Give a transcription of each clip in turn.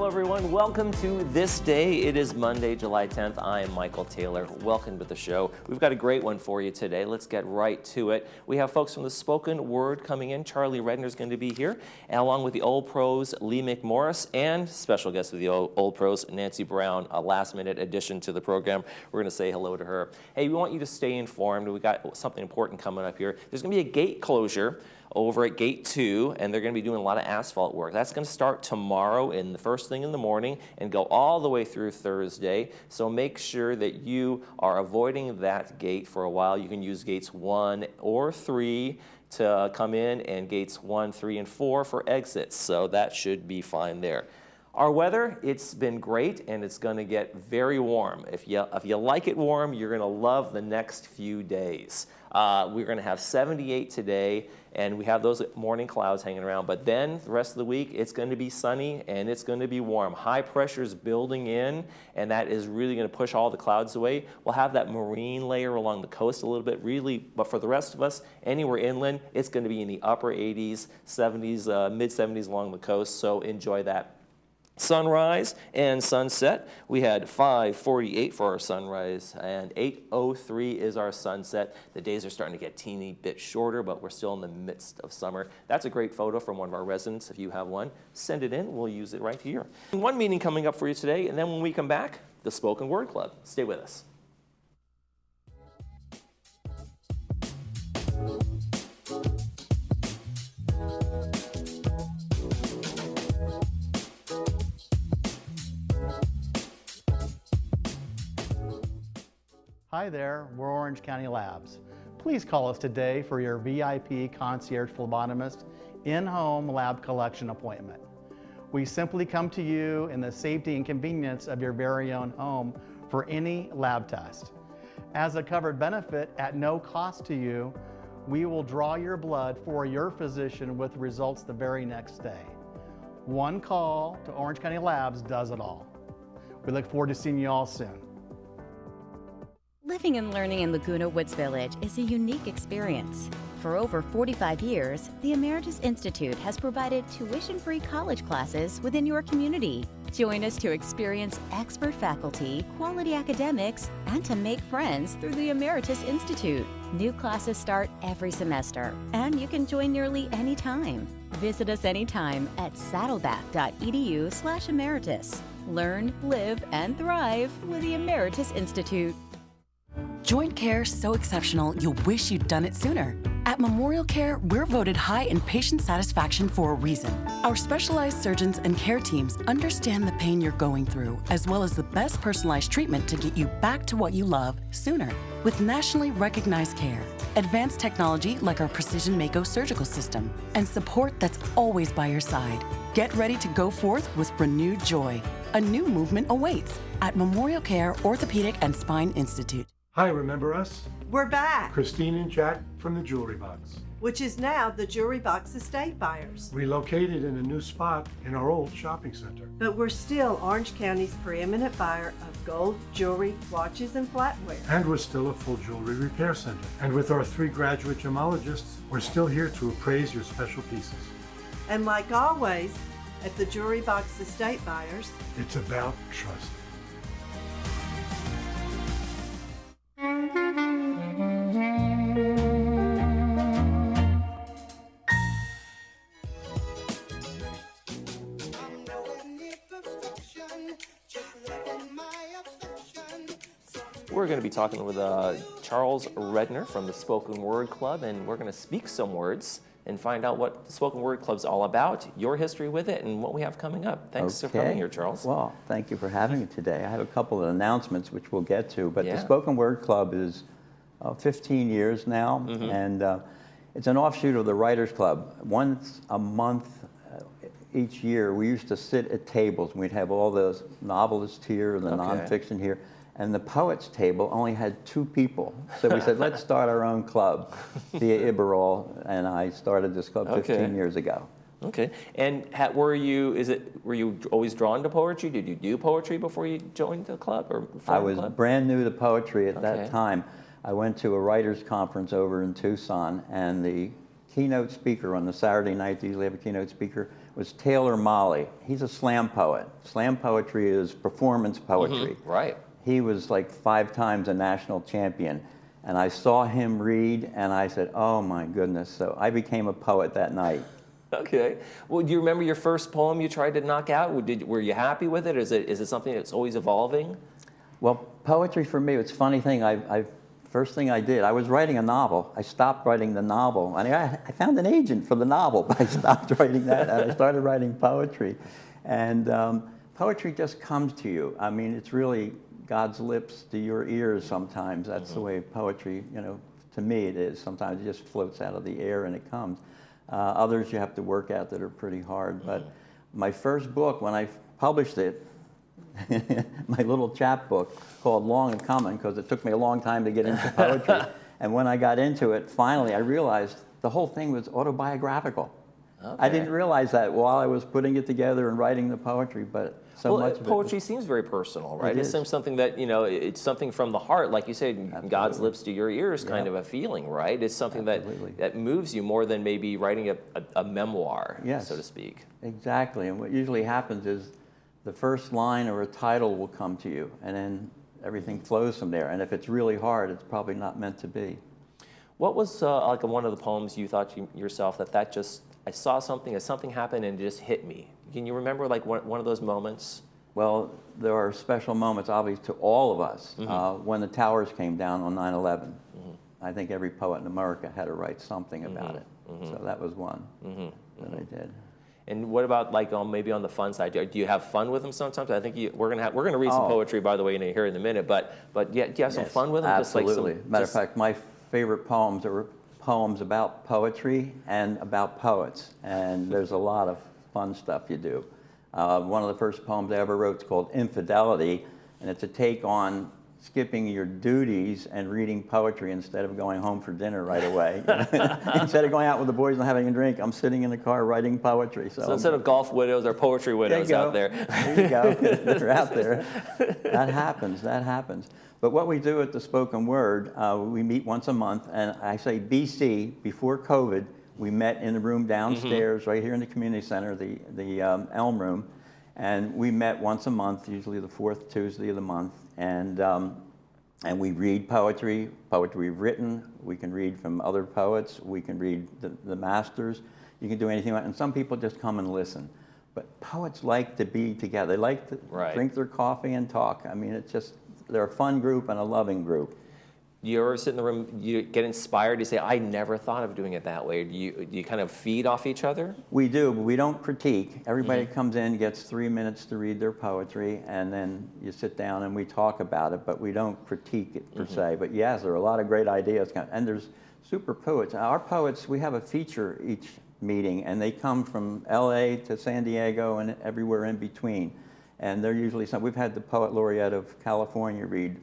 Hello everyone, welcome to This Day. It is Monday, July 10th. I am Michael Taylor. Welcome to the show. We've got a great one for you today. Let's get right to it. We have folks from the spoken word coming in. Charlie Redner is going to be here, along with the Old Pros, Lee McMorris, and special guest with the Old Pros, Nancy Brown, a last-minute addition to the program. We're going to say hello to her. Hey, we want you to stay informed. We've got something important coming up here. There's going to be a gate closure over at Gate 2, and they're going to be doing a lot of asphalt work. That's going to start tomorrow in the first thing in the morning and go all the way through Thursday. So make sure that you are avoiding that gate for a while. You can use gates 1 or 3 to come in, and gates 1, 3, and 4 for exits. So that should be fine there. Our weather, it's been great, and it's going to get very warm. If you like it warm, you're going to love the next few days. We're going to have 78 today, and we have those morning clouds hanging around. But then the rest of the week, it's going to be sunny, and it's going to be warm. High pressure is building in, and that is really going to push all the clouds away. We'll have that marine layer along the coast a little bit, really. But for the rest of us, anywhere inland, it's going to be in the upper 80s, 70s, mid-70s along the coast. So enjoy that. Sunrise and sunset, we had 5:48 for our sunrise and 8:03 is our sunset. The days are starting to get a teeny bit shorter, but we're still in the midst of summer. That's a great photo from one of our residents. If you have one, send it in. We'll use it right here. One meeting coming up for you today, and then when we come back, the Spoken Word Club. Stay with us. Hi there, we're Orange County Labs. Please call us today for your VIP concierge phlebotomist in-home lab collection appointment. We simply come to you in the safety and convenience of your very own home for any lab test. As a covered benefit at no cost to you, we will draw your blood for your physician with results the very next day. One call to Orange County Labs does it all. We look forward to seeing you all soon. Living and learning in Laguna Woods Village is a unique experience. For over 45 years, the Emeritus Institute has provided tuition-free college classes within your community. Join us to experience expert faculty, quality academics, and to make friends through the Emeritus Institute. New classes start every semester, and you can join nearly any time. Visit us anytime at saddleback.edu/emeritus. Learn, live, and thrive with the Emeritus Institute. Joint care so exceptional, you'll wish you'd done it sooner. At Memorial Care, we're voted high in patient satisfaction for a reason. Our specialized surgeons and care teams understand the pain you're going through, as well as the best personalized treatment to get you back to what you love sooner. With nationally recognized care, advanced technology like our Precision Mako surgical system, and support that's always by your side. Get ready to go forth with renewed joy. A new movement awaits at Memorial Care Orthopedic and Spine Institute. Hi, remember us? We're back, Christine and Jack from the Jewelry Box. which is now the Jewelry Box Estate Buyers. Relocated in a new spot in our old shopping center. But we're still Orange County's preeminent buyer of gold, jewelry, watches, and flatware. And we're still a full jewelry repair center. And with our 3 graduate gemologists, we're still here to appraise your special pieces. And like always, at the Jewelry Box Estate Buyers, It's about trust. We're going to be talking with Charles Redner from the Spoken Word Club, and we're going to speak some words and find out what the Spoken Word Club's all about, your history with it, and what we have coming up. Thanks for coming here, Charles. Well, thank you for having me today. I have a couple of announcements which we'll get to, but Yeah. the Spoken Word Club is 15 years now, and it's an offshoot of the Writers Club. Once a month each year, we used to sit at tables, and we'd have all the novelists here and the nonfiction here, and the poets table only had 2 people. So we said, let's start our own club. Thea Iberol and I started this club 15 years ago. Okay. And were you always drawn to poetry? Did you do poetry before you joined the club or I formed was the club? brand new to poetry at that time. I went to a writers conference over in Tucson, and the keynote speaker on the Saturday night. They usually have a keynote speaker. Was Taylor Molly. He's a slam poet. Slam poetry is performance poetry. Right. He was like 5 times a national champion. And I saw him read, and I said, oh my goodness. So I became a poet that night. Okay. Well, do you remember your first poem you tried to knock out? Were you happy with it? Is it something that's always evolving? Well, poetry for me, it's a funny thing. First thing I did, I was writing a novel. I stopped writing the novel. I found an agent for the novel, but I stopped writing that, and I started writing poetry. And poetry just comes to you. I mean, it's really God's lips to your ears sometimes. That's the way poetry, to me it is. Sometimes it just floats out of the air and it comes. Others you have to work at that are pretty hard. But my first book, when I published it, my little chapbook called Long and Coming, because it took me a long time to get into poetry. And when I got into it, finally I realized the whole thing was autobiographical. Okay. I didn't realize that while I was putting it together and writing the poetry, but much of poetry seems very personal, right? It seems something that, it's something from the heart, like you said, Absolutely. God's lips to your ears kind of a feeling, right? It's something that moves you more than maybe writing a memoir, so to speak. Exactly, and what usually happens is the first line or a title will come to you, and then everything flows from there. And if it's really hard, it's probably not meant to be. What was like one of the poems you thought yourself that just, I saw something happened and it just hit me? Can you remember like one of those moments? Well, there are special moments, obviously, to all of us. When the towers came down on 9/11, I think every poet in America had to write something about it. So that was one that I did. And what about like maybe on the fun side? Do you have fun with them sometimes? I think we're gonna read some poetry, by the way, here in a minute. But yeah, do you have some fun with them? Absolutely. Matter of fact, my favorite poems are poems about poetry and about poets, and there's a lot of fun stuff you do. One of the first poems I ever wrote is called Infidelity, and it's a take on skipping your duties and reading poetry instead of going home for dinner right away. Instead of going out with the boys and having a drink, I'm sitting in the car writing poetry. So instead of golf widows or poetry widows out there. There you go. They're out there. That happens. But what we do at the Spoken Word, we meet once a month, and I say BC, before COVID, we met in the room downstairs, right here in the community center, the Elm Room, and we met once a month, usually the 4th Tuesday of the month, and we read poetry we've written. We can read from other poets. We can read the masters. You can do anything, and some people just come and listen. But poets like to be together. They like to drink their coffee and talk. I mean, they're a fun group and a loving group. Do you ever sit in the room, you get inspired, you say, I never thought of doing it that way? Do you kind of feed off each other? We do, but we don't critique. Everybody comes in, gets 3 minutes to read their poetry, and then you sit down and we talk about it, but we don't critique it per se. But yes, there are a lot of great ideas, and there's super poets. Our poets, we have a feature each meeting, and they come from LA to San Diego and everywhere in between. And they're usually we've had the Poet Laureate of California read.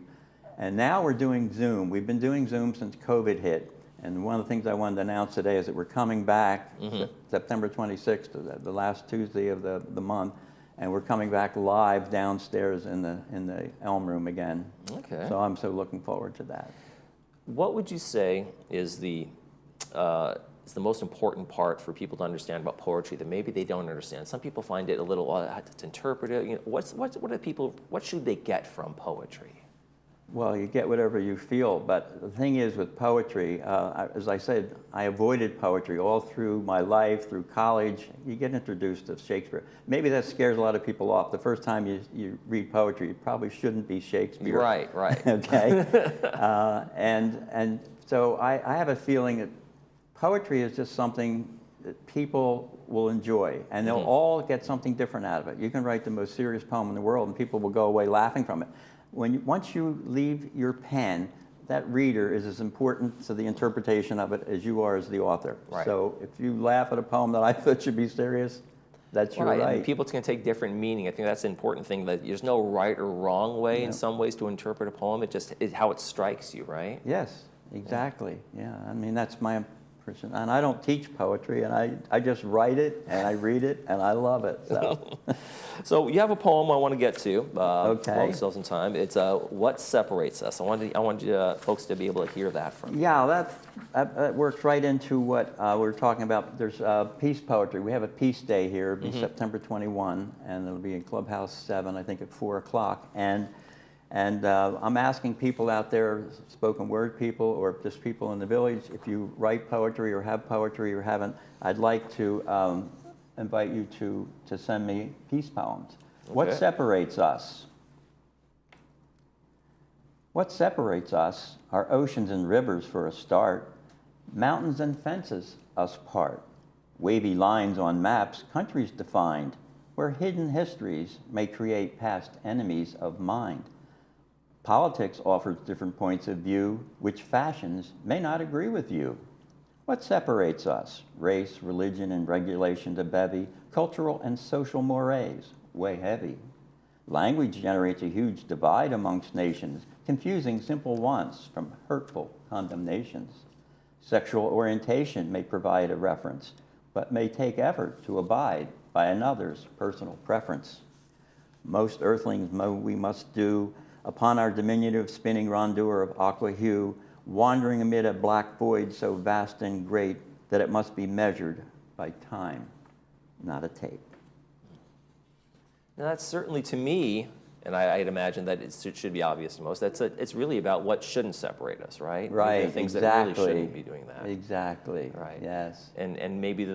And now we're doing Zoom. We've been doing Zoom since COVID hit. And one of the things I wanted to announce today is that we're coming back September 26th, the last Tuesday of the month, and we're coming back live downstairs in the Elm Room again. Okay. So I'm so looking forward to that. What would you say is the most important part for people to understand about poetry that maybe they don't understand? Some people find it a little to interpret it. What should they get from poetry? Well, you get whatever you feel, but the thing is with poetry, as I said, I avoided poetry all through my life, through college. You get introduced to Shakespeare. Maybe that scares a lot of people off. The first time you read poetry, it probably shouldn't be Shakespeare. Right. Okay? And so I have a feeling that poetry is just something that people will enjoy, and they'll all get something different out of it. You can write the most serious poem in the world, and people will go away laughing from it. Once you leave your pen, that reader is as important to the interpretation of it as you are as the author. Right. So if you laugh at a poem that I thought should be serious, that's your right. And people can take different meaning. I think that's the important thing, that there's no right or wrong way in some ways to interpret a poem. It just is how it strikes you, right? Yes, exactly. Yeah, I mean, that's my Christian. And I don't teach poetry, and I just write it, and I read it, and I love it. So, So you have a poem I want to get to. Okay. While we still have some time. It's What Separates Us. I want you folks to be able to hear that from you. yeah, that works right into what we were talking about. There's peace poetry. We have a peace day here. It'll be September 21, and it'll be in Clubhouse 7, I think, at 4 o'clock. And I'm asking people out there, spoken word people or just people in the village, if you write poetry or have poetry or haven't, I'd like to invite you to send me peace poems. Okay. What separates us? What separates us are oceans and rivers for a start, mountains and fences us part, wavy lines on maps, countries defined, where hidden histories may create past enemies of mind. Politics offers different points of view, which fashions may not agree with you. What separates us? Race, religion, and regulation to bevy, cultural and social mores, weigh heavy. Language generates a huge divide amongst nations, confusing simple wants from hurtful condemnations. Sexual orientation may provide a reference, but may take effort to abide by another's personal preference. Most earthlings we must do upon our diminutive spinning rondure of aqua hue, wandering amid a black void so vast and great that it must be measured by time, not a tape. Now that's certainly to me, and I'd imagine that it should be obvious to most, it's really about what shouldn't separate us, right? Right, The things exactly. that really shouldn't be doing that. Exactly, Right. yes. And maybe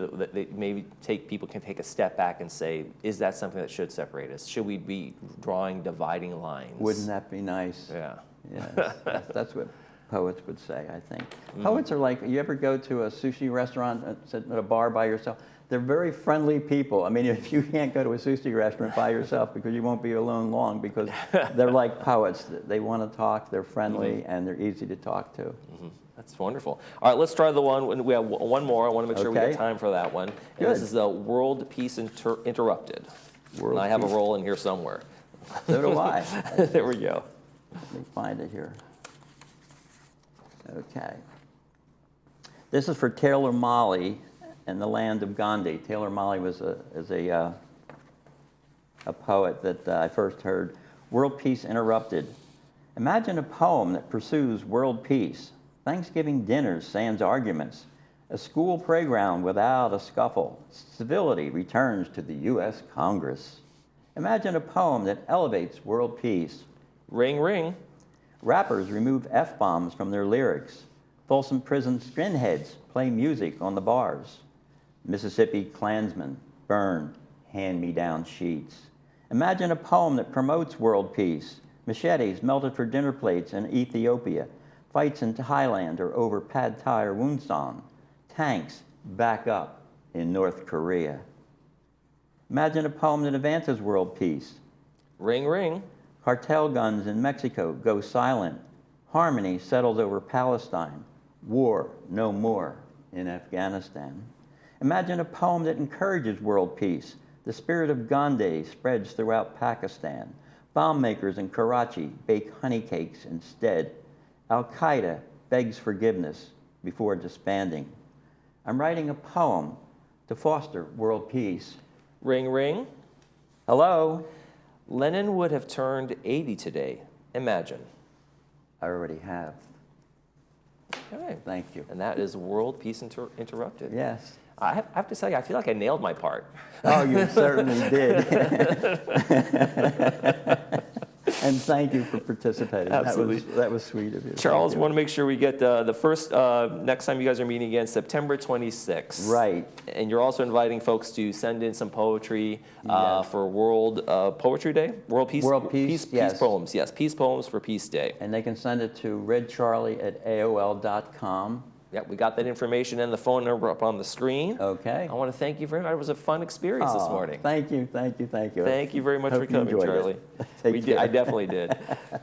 people can take a step back and say, is that something that should separate us? Should we be drawing dividing lines? Wouldn't that be nice? Yeah. Yes, that's what poets would say, I think. Poets are like, you ever go to a sushi restaurant, sit at a bar by yourself? They're very friendly people. I mean, if you can't go to a sushi restaurant by yourself because you won't be alone long, because they're like poets. They want to talk, they're friendly, and they're easy to talk to. That's wonderful. All right, let's try the one. We have one more. I want to make sure we Okay. get time for that one. And Good. this is the World Peace Interrupted. World And I have a Peace. roll in here somewhere. So do I. There we go. Let me find it here. Okay. This is for Taylor Mali and the land of Gandhi. Taylor Mali is a poet that I first heard. World Peace Interrupted. Imagine a poem that pursues world peace. Thanksgiving dinners sans arguments. A school playground without a scuffle. Civility returns to the U.S. Congress. Imagine a poem that elevates world peace. Ring, ring. Rappers remove F-bombs from their lyrics. Folsom Prison skinheads play music on the bars. Mississippi Klansmen burn hand-me-down sheets. Imagine a poem that promotes world peace. Machetes melted for dinner plates in Ethiopia. Fights in Thailand or over Pad Thai or Wonsan. Tanks back up in North Korea. Imagine a poem that advances world peace. Ring, ring. Cartel guns in Mexico go silent. Harmony settles over Palestine. War no more in Afghanistan. Imagine a poem that encourages world peace. The spirit of Gandhi spreads throughout Pakistan. Bomb makers in Karachi bake honey cakes instead. Al-Qaeda begs forgiveness before disbanding. I'm writing a poem to foster world peace. Ring, ring. Hello? Lenin would have turned 80 today. Imagine. I already have. Okay. Thank you. And that is World Peace Interrupted. Yes. I have to tell you, I feel like I nailed my part. Oh, you certainly did. And thank you for participating. Absolutely. That was sweet of you. Charles, Thank you. want to make sure we get the first, next time you guys are meeting again, September 26th. Right. And you're also inviting folks to send in some poetry Yes. for World Poetry Day? World Peace? World Peace, yes. Peace poems, yes. Peace poems for Peace Day. And they can send it to redcharlie@aol.com. Yep, we got that information and the phone number up on the screen. Okay. I want to thank you very much. It was a fun experience this Aw, morning. Thank you, thank you, thank you. Thank you very much Hope for you coming, enjoyed it. Charlie. Take We did. I care. definitely did.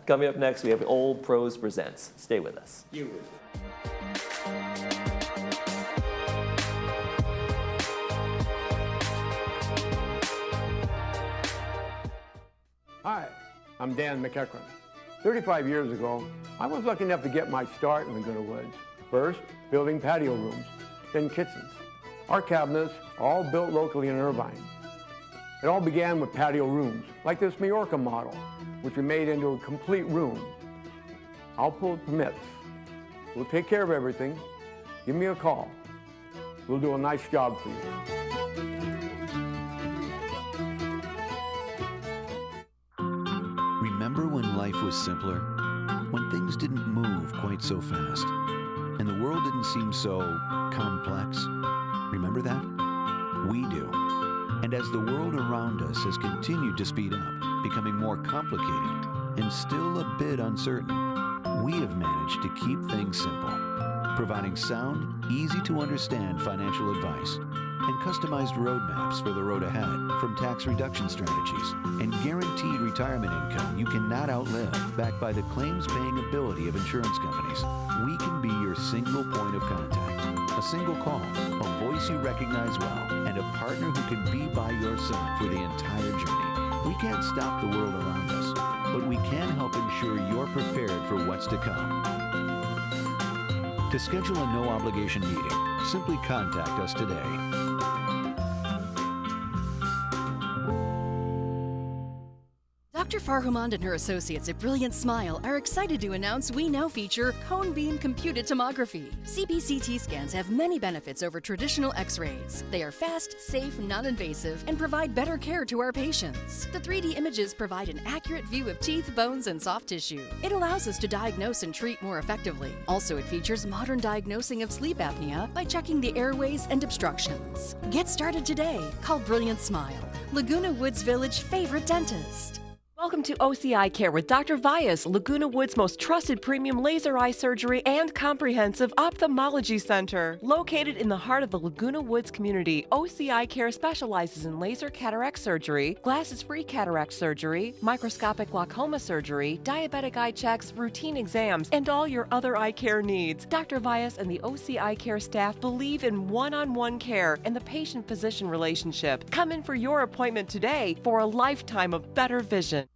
Coming up next, we have Old Pros Presents. Stay with us. Hi, I'm Dan McEachran. 35 years ago, I was lucky enough to get my start in Laguna Woods. First, building patio rooms. than kitchens. Our cabinets are all built locally in Irvine. It all began with patio rooms, like this Majorca model, which we made into a complete room. I'll pull the permits. We'll take care of everything. Give me a call. We'll do a nice job for you. Remember when life was simpler? When things didn't move quite so fast? And the world didn't seem so complex? Remember that? We do. And as the world around us has continued to speed up, becoming more complicated and still a bit uncertain, we have managed to keep things simple, providing sound, easy to understand financial advice and customized roadmaps for the road ahead, from tax reduction strategies and guaranteed retirement income you cannot outlive, backed by the claims-paying ability of insurance companies. We can be your single point of contact, a single call, a voice you recognize well, and a partner who can be by your side for the entire journey. We can't stop the world around us, but we can help ensure you're prepared for what's to come. To schedule a no-obligation meeting, simply contact us today. Dr. Farhumand and her associates at Brilliant Smile are excited to announce we now feature cone beam computed tomography. CBCT scans have many benefits over traditional x-rays. They are fast, safe, non-invasive, and provide better care to our patients. The 3D images provide an accurate view of teeth, bones, and soft tissue. It allows us to diagnose and treat more effectively. Also, it features modern diagnosing of sleep apnea by checking the airways and obstructions. Get started today. Call Brilliant Smile, Laguna Woods Village favorite dentist. Welcome to OCI Care with Dr. Vyas, Laguna Woods' most trusted premium laser eye surgery and comprehensive ophthalmology center. Located in the heart of the Laguna Woods community, OCI Care specializes in laser cataract surgery, glasses-free cataract surgery, microscopic glaucoma surgery, diabetic eye checks, routine exams, and all your other eye care needs. Dr. Vyas and the OCI Care staff believe in one-on-one care and the patient-physician relationship. Come in for your appointment today for a lifetime of better vision.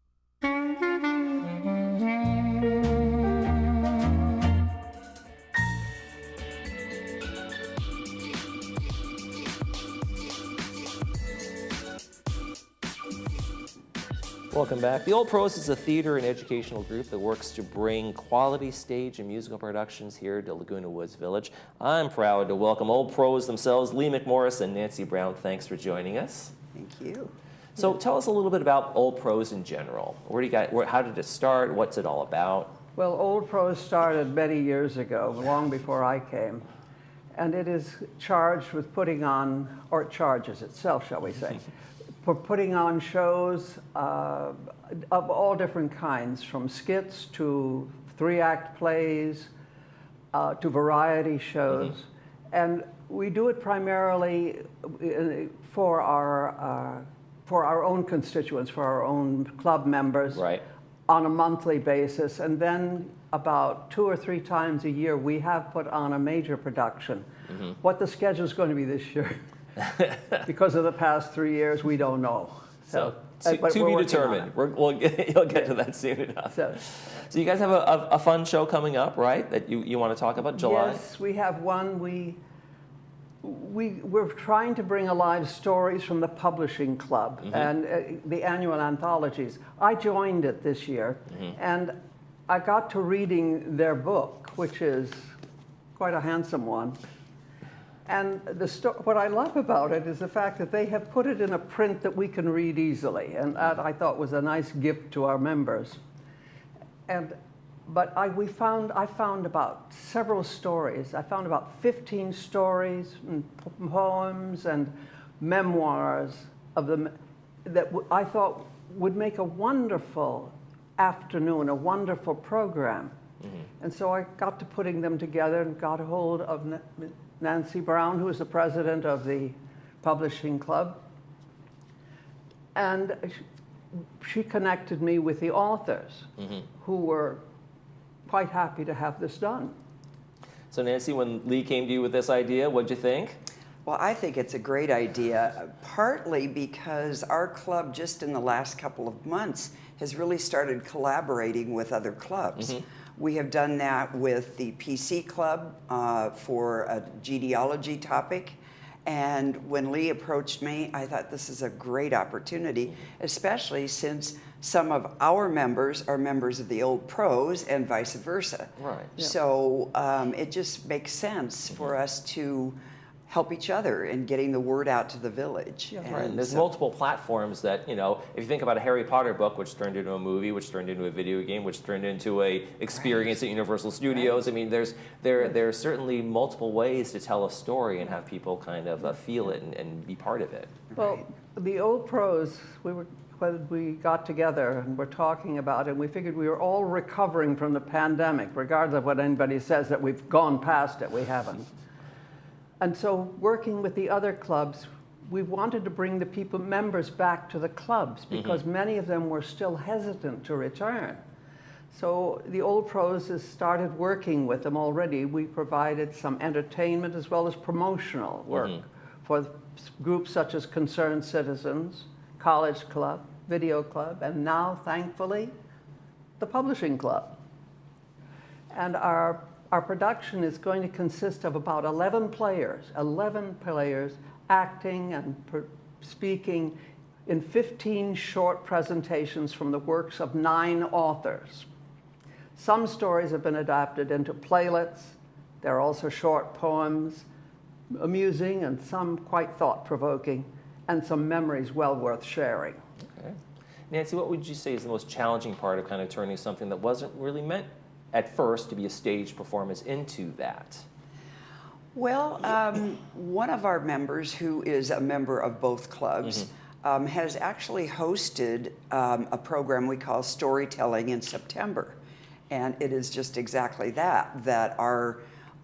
Welcome back. The Old Pros is a theater and educational group that works to bring quality stage and musical productions here to Laguna Woods Village. I'm proud to welcome Old Pros themselves, Lee McMorris and Nancy Brown. Thanks for joining us. Thank you. So tell us a little bit about Old Pros in general. How did it start? What's it all about? Well, Old Pros started many years ago, long before I came. And it is charged with putting on, or it charges itself, shall we say, for putting on shows of all different kinds, from skits to 3-act plays to variety shows. Mm-hmm. And we do it primarily for our own constituents, for our own club members, right, on a monthly basis. And then about 2 or 3 times a year, we have put on a major production. Mm-hmm. What the schedule is going to be this year, because of the past 3 years, we don't know. So to be determined. You'll get to that soon enough. So you guys have a fun show coming up, right, that you want to talk about, July? Yes, we have one. We're trying to bring alive stories from the publishing club, mm-hmm, and the annual anthologies. I joined it this year, mm-hmm, and I got to reading their book, which is quite a handsome one. And what I love about it is the fact that they have put it in a print that we can read easily, and that I thought was a nice gift to our members. But I found about several stories. I found about 15 stories and poems and memoirs of them that I thought would make a wonderful afternoon, a wonderful program. Mm-hmm. And so I got to putting them together and got a hold of Nancy Brown, who is the president of the publishing club. And she connected me with the authors, mm-hmm, who were quite happy to have this done. So Nancy, when Lee came to you with this idea, what'd you think? Well, I think it's a great idea, partly because our club just in the last couple of months has really started collaborating with other clubs. Mm-hmm. We have done that with the PC Club for a genealogy topic. And when Lee approached me, I thought this is a great opportunity, especially since some of our members are members of the old pros and vice versa. Right. Yeah. So it just makes sense for us to help each other in getting the word out to the village. Yeah, right. And there's multiple platforms that, if you think about a Harry Potter book, which turned into a movie, which turned into a video game, which turned into a experience at Universal Studios. I mean, there are certainly multiple ways to tell a story and have people kind of feel it and be part of it. Well, the old pros, when we got together and we're talking about it, we figured we were all recovering from the pandemic, regardless of what anybody says that we've gone past it, we haven't. And so working with the other clubs, we wanted to bring the members back to the clubs because many of them were still hesitant to return. So the old pros has started working with them already. We provided some entertainment as well as promotional work for groups such as Concerned Citizens, College Club, Video Club, and now, thankfully, the Publishing Club. And our production is going to consist of about 11 players acting and speaking in 15 short presentations from the works of 9 authors. Some stories have been adapted into playlets. There are also short poems, amusing and some quite thought-provoking, and some memories well worth sharing. Okay. Nancy, what would you say is the most challenging part of kind of turning something that wasn't really meant at first to be a staged performance into that? Well, one of our members, who is a member of both clubs, has actually hosted a program we call Storytelling in September. And it is just exactly that our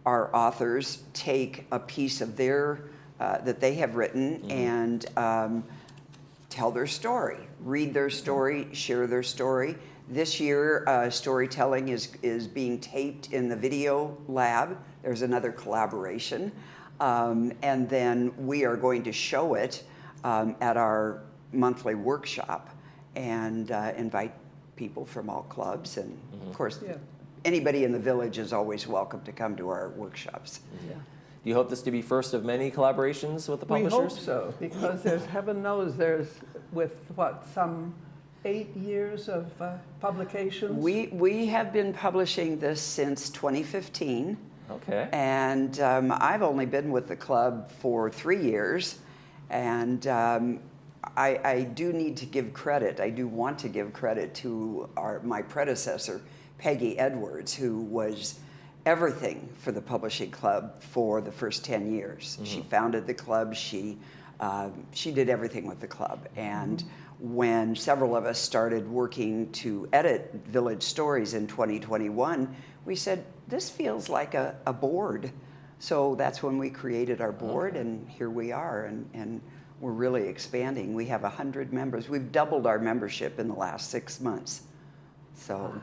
authors take a piece of their, that they have written and tell their story, read their story, share their story. This year, storytelling is being taped in the video lab. There's another collaboration. And then we are going to show it at our monthly workshop and invite people from all clubs. And of course, anybody in the village is always welcome to come to our workshops. Do you hope this to be first of many collaborations with the publishers? We hope so, because there's, heaven knows, there's with some 8 years of publications? We have been publishing this since 2015. Okay. And I've only been with the club for 3 years. And I do need to give credit. I do want to give credit to my predecessor, Peggy Edwards, who was everything for the publishing club for the first 10 years. She founded the club. She did everything with the club. And when several of us started working to edit Village Stories in 2021, we said, this feels like a board. So that's when we created our board, and here we are, and we're really expanding. We have 100 members. We've doubled our membership in the last 6 months. So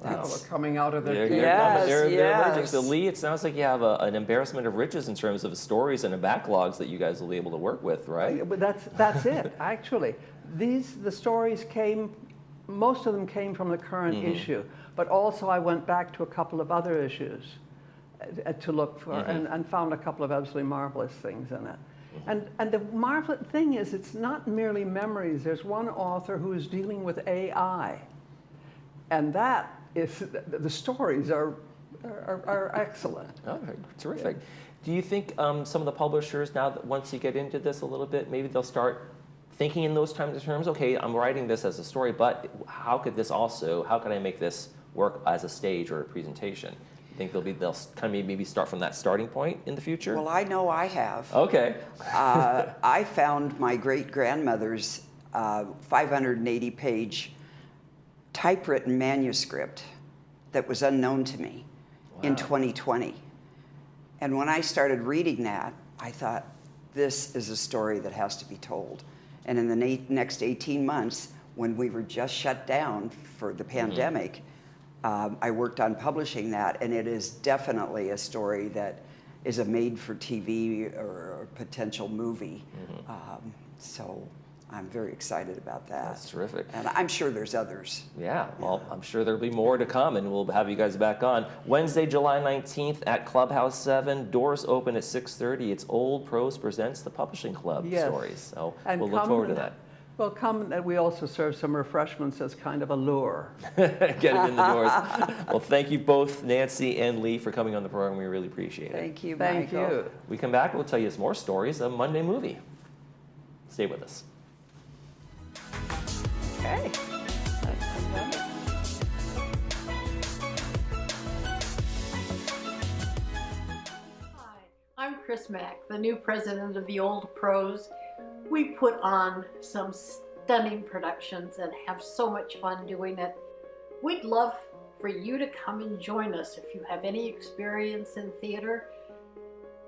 we're coming out of the they're emerging. So Lee, it sounds like you have an embarrassment of riches in terms of stories and the backlogs that you guys will be able to work with, right? But that's it, actually. The stories most of them came from the current issue, but also I went back to a couple of other issues to look for and found a couple of absolutely marvelous things in it. And the marvelous thing is, it's not merely memories. There's one author who is dealing with AI, and that is, the stories are excellent. Oh, terrific. Do you think some of the publishers, now that once you get into this a little bit, maybe they'll start thinking in those kinds of terms? Okay, I'm writing this as a story, but how could I make this work as a stage or a presentation? You think they'll kind of maybe start from that starting point in the future? Well, I know I have. Okay. I found my great-grandmother's 580-page typewritten manuscript that was unknown to me in 2020. And when I started reading that, I thought, this is a story that has to be told. And in the next 18 months, when we were just shut down for the pandemic, I worked on publishing that, and it is definitely a story that is a made-for-TV or potential movie. I'm very excited about that. That's terrific. And I'm sure there's others. Yeah, well, I'm sure there'll be more to come, and we'll have you guys back on. Wednesday, July 19th at Clubhouse 7. Doors open at 6:30. It's Old Pros Presents the Publishing Club stories. So And we'll look forward to that. Well, come, and we also serve some refreshments as kind of a lure. Get it in the doors. Well, thank you both, Nancy and Lee, for coming on the program. We really appreciate it. Thank you, Thank Michael. you. We come back, we'll tell you some more stories of Monday Movie. Stay with us. Okay. Hi, I'm Chris Mack, the new president of the Old Pros. We put on some stunning productions and have so much fun doing it. We'd love for you to come and join us if you have any experience in theater.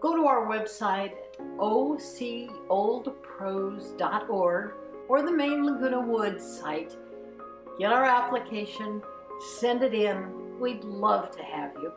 Go to our website at ocoldpros.org or the main Laguna Woods site. Get our application, send it in. We'd love to have you.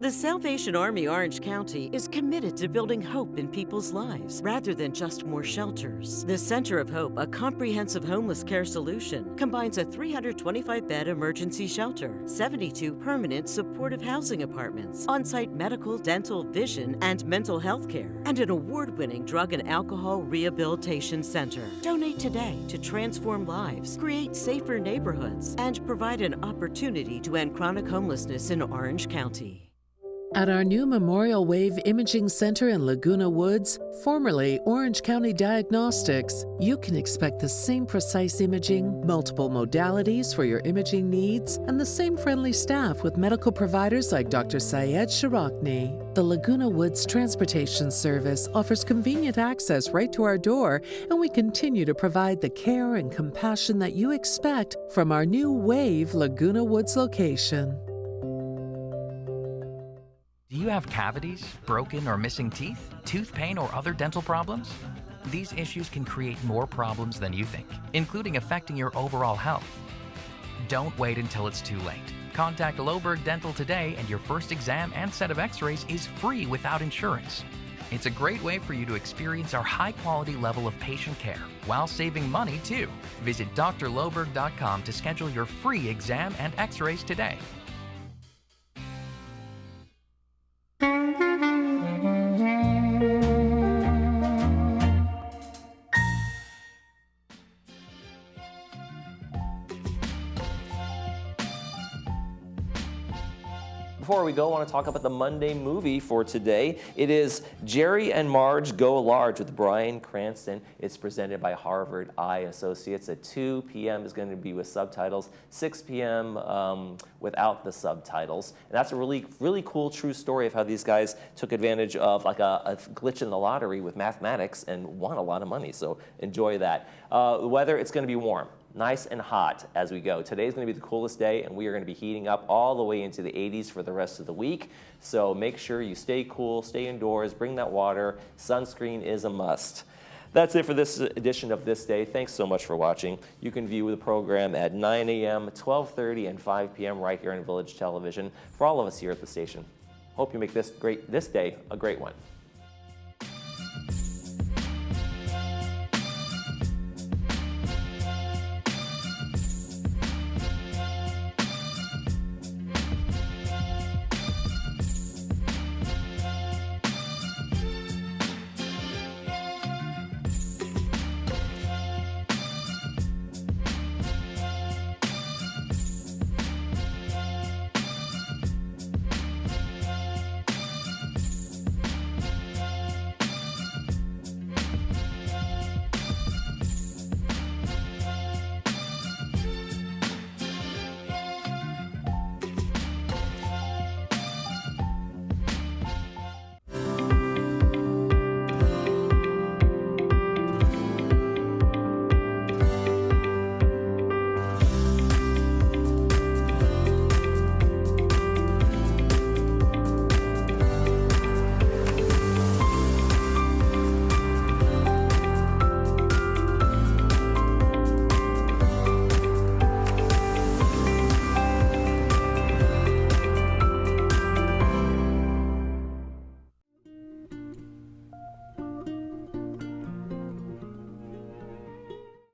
The Salvation Army Orange County is committed to building hope in people's lives rather than just more shelters. The Center of Hope, a comprehensive homeless care solution, combines a 325-bed emergency shelter, 72 permanent supportive housing apartments, on-site medical, dental, vision, and mental health care, and an award-winning drug and alcohol rehabilitation center. Donate today to transform lives, create safer neighborhoods, and provide an opportunity to end chronic homelessness in Orange County. At our new Memorial Wave Imaging Center in Laguna Woods, formerly Orange County Diagnostics, you can expect the same precise imaging, multiple modalities for your imaging needs, and the same friendly staff with medical providers like Dr. Syed Sharakni. The Laguna Woods Transportation Service offers convenient access right to our door, and we continue to provide the care and compassion that you expect from our new Wave Laguna Woods location. Do you have cavities, broken or missing teeth, tooth pain, or other dental problems? These issues can create more problems than you think, including affecting your overall health. Don't wait until it's too late. Contact Loberg Dental today, and your first exam and set of x-rays is free without insurance. It's a great way for you to experience our high-quality level of patient care while saving money, too. Visit drloberg.com to schedule your free exam and x-rays today. Before we go, I want to talk about the Monday movie for today. It is Jerry and Marge Go Large with Bryan Cranston. It's presented by Harvard Eye Associates. At 2 p.m. is going to be with subtitles, 6 p.m. Without the subtitles. And that's a really, really cool true story of how these guys took advantage of like a glitch in the lottery with mathematics and won a lot of money. So enjoy that. The weather, it's going to be warm. Nice and hot as we go. Today's going to be the coolest day, and we are going to be heating up all the way into the 80s for the rest of the week. So make sure you stay cool, stay indoors, bring that water. Sunscreen is a must. That's it for this edition of This Day. Thanks so much for watching. You can view the program at 9 a.m., 12:30, and 5 p.m. right here on Village Television. For all of us here at the station, hope you make this day a great one.